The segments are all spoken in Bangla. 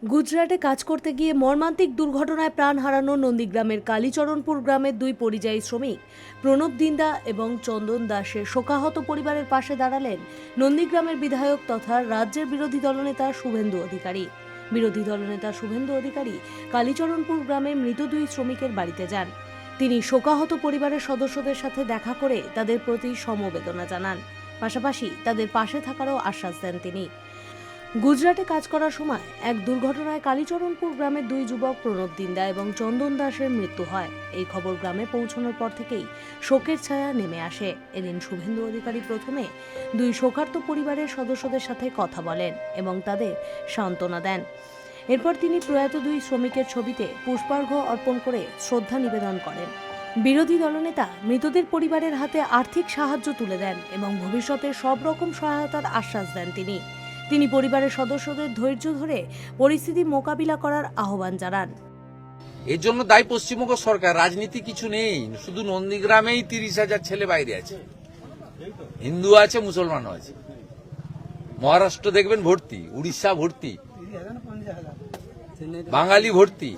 গুজরাটে কাজ করতে গিয়ে মর্মান্তিক দুর্ঘটনায় প্রাণ হারানো নন্দীগ্রামের কালীচরণপুর গ্রামের দুই পরিযায়ী শ্রমিক প্রণব দিন্দা এবং চন্দন দাসের শোকাহত পরিবারের পাশে দাঁড়ালেন নন্দীগ্রামের বিধায়ক তথা রাজ্যের বিরোধী দলনেতা শুভেন্দু অধিকারী। বিরোধী দলনেতা শুভেন্দু অধিকারী কালীচরণপুর গ্রামে মৃত দুই শ্রমিকের বাড়িতে যান। তিনি শোকাহত পরিবারের সদস্যদের সাথে দেখা করে তাদের প্রতি সমবেদনা জানান, পাশাপাশি তাদের পাশে থাকারও আশ্বাস দেন তিনি। গুজরাটে কাজ করার সময় এক দুর্ঘটনায় কালীচরণপুর গ্রামের দুই যুবক প্রণব দিন্দা এবং চন্দন দাসের মৃত্যু হয়। এই খবর গ্রামে পৌঁছানোর পর থেকেই শোকের ছায়া নেমে আসে। এদিন শুভেন্দু অধিকারী প্রথমে দুই শোকার্ত পরিবারের সদস্যদের সাথে কথা বলেন এবং তাদের সান্ত্বনা দেন। এরপর তিনি প্রয়াত দুই শ্রমিকের ছবিতে পুষ্পার্ঘ্য অর্পণ করে শ্রদ্ধা নিবেদন করেন। বিরোধী দলনেতা মৃতদের পরিবারের হাতে আর্থিক সাহায্য তুলে দেন এবং ভবিষ্যতে সব রকম সহায়তার আশ্বাস দেন তিনি পরিবারের সদস্যদের ধৈর্য ধরে পরিস্থিতি মোকাবিলা করার আহ্বান জানান। এর জন্য দায়ী পশ্চিমবঙ্গ সরকার, রাজনীতি কিছু নেই। শুধু নন্দীগ্রামেই 30,000 ছেলে বাইরে আছে, হিন্দু আছে, মুসলমানও আছে। মহারাষ্ট্র দেখবেন ভর্তি, উড়িষ্যা ভর্তি, বাঙালি ভর্তি।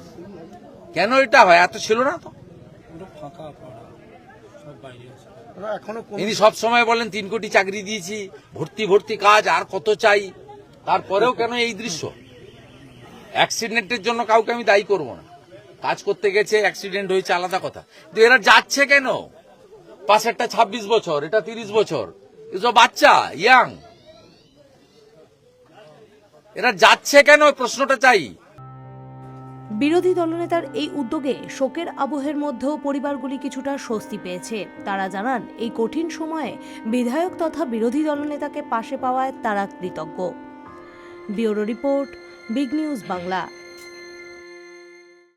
কেন এটা হয়? এত ছিল না তো। ইনি সব সময় বলেন 3 কোটি চাকরি দিয়েছি, ভর্তি ভর্তি কাজ, আর কত চাই। তারপরেও কেন এই দৃশ্য? অ্যাক্সিডেন্টের জন্য কাউকে আমি দায়ী করব না। কাজ করতে গেছে, অ্যাক্সিডেন্ট হয়েছে, আলাদা কথা। কিন্তু এরা যাচ্ছে কেন? পাশেরটা 26 বছর, এটা 30 বছর, এসব বাচ্চা, ইয়াং। এরা যাচ্ছে কেন? প্রশ্নটা চাই। বিরোধী দলনেতার এই উদ্যোগে শোকের আবহের মধ্যেও পরিবারগুলি কিছুটা স্বস্তি পেয়েছে। তারা জানান, এই কঠিন সময়ে বিধায়ক তথা বিরোধী দলনেতাকে পাশে পাওয়ায় তারা কৃতজ্ঞ। Bureau report, big news Bangla.